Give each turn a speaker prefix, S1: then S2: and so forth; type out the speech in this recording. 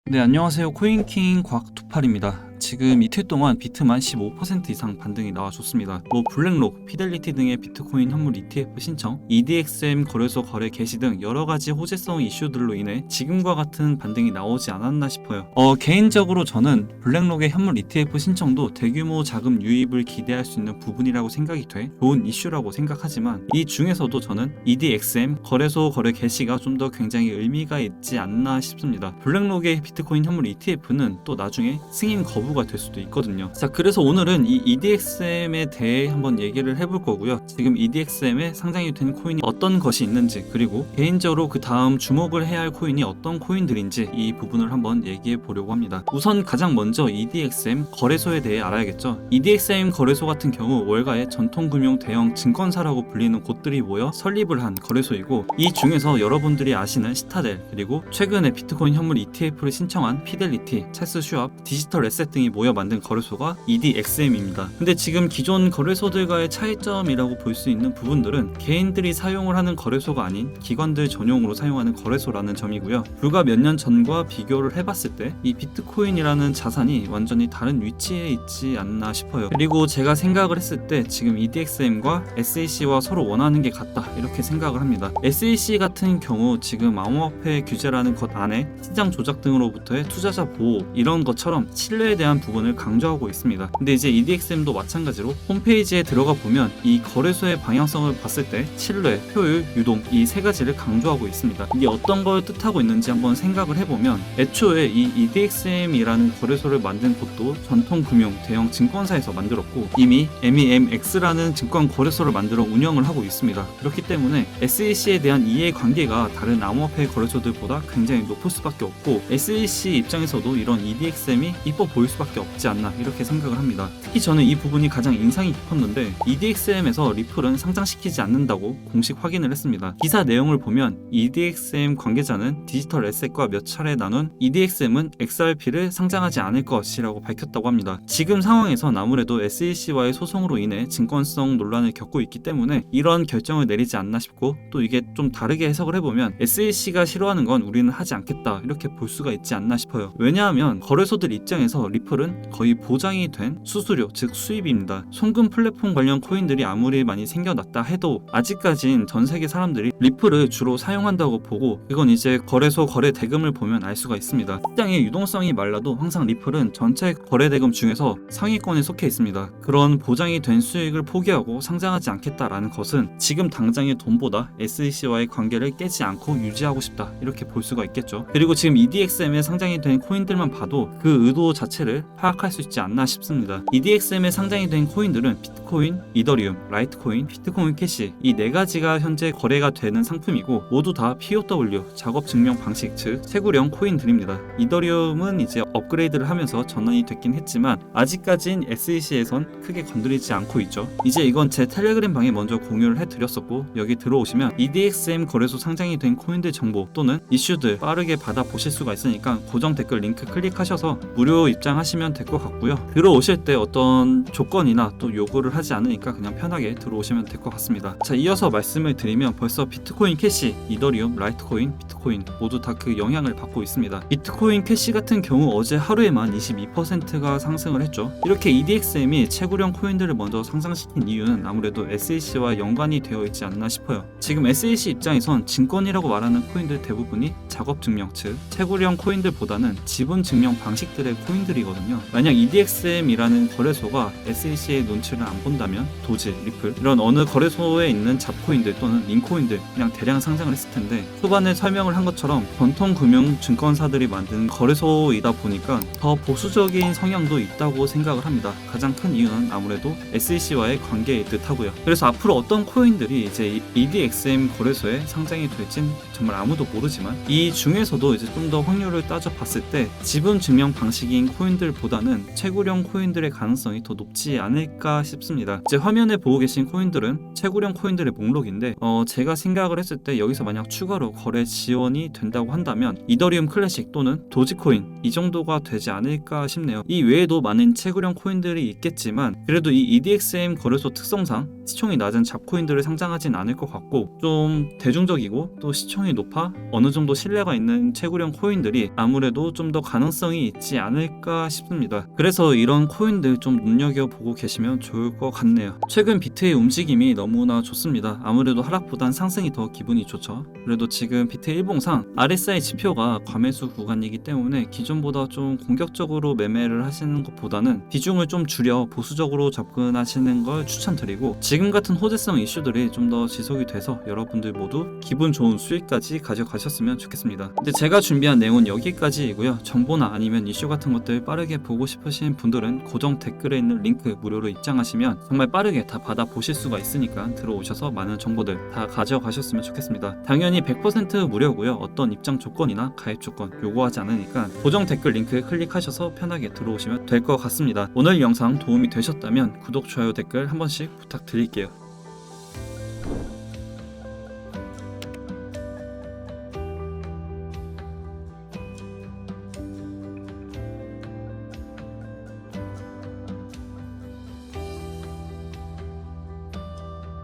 S1: 네, 안녕하세요. 코인킹 곽두팔입니다. 지금 이틀 동안 비트만 15% 이상 반등이 나와줬습니다. 블랙록, 피델리티 등의 비트코인 현물 ETF 신청, EDXM 거래소 거래 개시 등 여러가지 호재성 이슈들로 인해 지금과 같은 반등이 나오지 않았나 싶어요. 개인적으로 저는 블랙록의 현물 ETF 신청도 대규모 자금 유입을 기대할 수 있는 부분이라고 생각이 돼 좋은 이슈라고 생각하지만, 이 중에서도 저는 EDXM 거래소 거래 개시가 좀 더 굉장히 의미가 있지 않나 싶습니다. 블랙록의 비트코인 현물 ETF는 또 나중에 승인 거부가 될 수도 있거든요. 자, 그래서 오늘은 이 EDXM에 대해 한번 얘기를 해볼 거고요. 지금 EDXM에 상장이 된 코인이 어떤 것이 있는지, 그리고 개인적으로 그 다음 주목을 해야 할 코인이 어떤 코인들인지 이 부분을 한번 얘기해 보려고 합니다. 우선 가장 먼저 EDXM 거래소에 대해 알아야겠죠. EDXM 거래소 같은 경우 월가의 전통금융 대형 증권사라고 불리는 곳들이 모여 설립을 한 거래소이고, 이 중에서 여러분들이 아시는 시타델, 그리고 최근에 비트코인 현물 ETF를 신청한 피델리티, 찰스 슈왑, 디지털 에셋 등이 모여 만든 거래소가 EDXM입니다. 근데 지금 기존 거래소들과의 차이점이라고 볼 수 있는 부분들은 개인들이 사용을 하는 거래소가 아닌 기관들 전용으로 사용하는 거래소라는 점이고요. 불과 몇 년 전과 비교를 해봤을 때 이 비트코인이라는 자산이 완전히 다른 위치에 있지 않나 싶어요. 그리고 제가 생각을 했을 때 지금 EDXM과 SEC와 서로 원하는 게 같다, 이렇게 생각을 합니다. SEC 같은 경우 지금 암호화폐 규제라는 것 안에 시장 조작 등으로부터의 투자자 보호, 이런 것처럼 신뢰에 대한 부분을 강조하고 있습니다. 근데 이제 EDXM도 마찬가지로 홈페이지에 들어가 보면 이 거래소의 방향성을 봤을 때 신뢰, 효율, 유동, 이 세 가지를 강조하고 있습니다. 이게 어떤 걸 뜻하고 있는지 한번 생각을 해보면, 애초에 이 EDXM이라는 거래소를 만든 곳도 전통금융 대형 증권사에서 만들었고, 이미 MEMX라는 증권 거래소를 만들어 운영을 하고 있습니다. 그렇기 때문에 SEC에 대한 이해관계가 다른 암호화폐 거래소들보다 굉장히 높을 수밖에 없고, SEC 입장에서도 이런 EDXM이 이뻐 보일 수밖에 없지 않나, 이렇게 생각을 합니다. 특히 저는 이 부분이 가장 인상이 깊었는데, EDXM에서 리플은 상장시키지 않는다고 공식 확인을 했습니다. 기사 내용을 보면 EDXM 관계자는 디지털 에셋과 몇 차례 나눈 EDXM은 XRP를 상장하지 않을 것이라고 밝혔다고 합니다. 지금 상황에선 아무래도 SEC와의 소송으로 인해 증권성 논란을 겪고 있기 때문에 이런 결정을 내리지 않나 싶고, 또 이게 좀 다르게 해석을 해보면 SEC가 싫어하는 건 우리는 하지 않겠다, 이렇게 볼 수가 있지 않나 싶어요. 왜냐하면 거래소들 입장에서 리플은 거의 보장이 된 수수료, 즉 수입입니다. 송금 플랫폼 관련 코인들이 아무리 많이 생겨났다 해도 아직까진 전 세계 사람들이 리플을 주로 사용한다고 보고, 이건 이제 거래소 거래 대금을 보면 알 수가 있습니다. 시장의 유동성이 말라도 항상 리플은 전체 거래 대금 중에서 상위권에 속해 있습니다. 그런 보장이 된 수익을 포기하고 상장하지 않겠다라는 것은 지금 당장의 돈보다 SEC와의 관계를 깨지 않고 유지하고 싶다, 이렇게 볼 수가 있겠죠. 그리고 지금 EDXM에 상장이 된 코인들만 봐도 그 의도 자체를 파악할 수 있지 않나 싶습니다. EDXM에 상장이 된 코인들은 비트코인, 이더리움, 라이트코인, 비트코인 캐시, 이 네 가지가 현재 거래가 되는 상품이고, 모두 다 POW, 작업 증명 방식, 즉 채굴형 코인들입니다. 이더리움은 이제 업그레이드를 하면서 전환이 됐긴 했지만 아직까진 SEC에선 크게 건드리지 않고 있죠. 이제 이건 제 텔레그램 방에 먼저 공유를 해드렸었고, 여기 들어오시면 EDXM 거래소 상장이 된 코인들 정보 또는 이슈들 빠르게 받아보실 수가 있으니까 고정 댓글 링크 클릭하셔서 무료 입장하시면 될 것 같고요. 들어오실 때 어떤 조건이나 또 요구를 하지 않으니까 그냥 편하게 들어오시면 될 것 같습니다. 자, 이어서 말씀을 드리면 벌써 비트코인 캐시, 이더리움, 라이트코인, 비트코인 모두 다 그 영향을 받고 있습니다. 비트코인 캐시 같은 경우 어제 하루에만 22%가 상승을 했죠. 이렇게 EDXM이 채굴형 코인들을 먼저 상장시킨 이유는 아무래도 SEC와 연관이 되어 있지 않나 싶어요. 지금 SEC 입장에선 증권이라고 말하는 코인들 대부분이 작업 증명, 즉 채굴형 코인들보다는 지분 증명 방식들의 코인들이거든요. 만약 EDXM이라는 거래소가 SEC의 눈치를 안 본다면 도지, 리플 이런 어느 거래소에 있는 잡코인들 또는 링코인들 그냥 대량 상장을 했을 텐데, 초반에 설명을 한 것처럼 전통금융 증권사들이 만든 거래소이다 보니까 더 보수적인 성향도 있다고 생각을 합니다. 가장 큰 이유는 아무래도 SEC와의 관계일 듯 하고요. 그래서 앞으로 어떤 코인들이 이제 EDXM 거래소에 상장이 될진 정말 아무도 모르지만, 이 중에서도 이제 좀 더 확률을 따져 봤을 때 지분 증명 방식인 코인들 코인들보다는 채굴형 코인들의 가능성이 더 높지 않을까 싶습니다. 이제 화면에 보고 계신 코인들은 채굴형 코인들의 목록인데 제가 생각을 했을 때 여기서 만약 추가로 거래 지원이 된다고 한다면 이더리움 클래식 또는 도지코인 이 정도가 되지 않을까 싶네요. 이 외에도 많은 채굴형 코인들이 있겠지만 그래도 이 EDXM 거래소 특성상 시총이 낮은 잡코인들을 상장하진 않을 것 같고, 좀 대중적이고 또 시총이 높아 어느 정도 신뢰가 있는 채굴형 코인들이 아무래도 좀 더 가능성이 있지 않을까 싶습니다. 그래서 이런 코인들 좀 눈여겨보고 계시면 좋을 것 같네요. 최근 비트의 움직임이 너무나 좋습니다. 아무래도 하락보단 상승이 더 기분이 좋죠. 그래도 지금 비트 일봉상 RSI 지표가 과매수 구간이기 때문에 기존보다 좀 공격적으로 매매를 하시는 것보다는 비중을 좀 줄여 보수적으로 접근하시는 걸 추천드리고, 지금 같은 호재성 이슈들이 좀 더 지속이 돼서 여러분들 모두 기분 좋은 수익까지 가져가셨으면 좋겠습니다. 이제 제가 준비한 내용은 여기까지이고요. 정보나 아니면 이슈 같은 것들 빠르게 보고 싶으신 분들은 고정 댓글에 있는 링크 무료로 입장하시면 정말 빠르게 다 받아보실 수가 있으니까 들어오셔서 많은 정보들 다 가져가셨으면 좋겠습니다. 당연히 100% 무료고요. 어떤 입장 조건이나 가입 조건 요구하지 않으니까 고정 댓글 링크 클릭하셔서 편하게 들어오시면 될 것 같습니다. 오늘 영상 도움이 되셨다면 구독, 좋아요, 댓글 한 번씩 부탁드릴게요.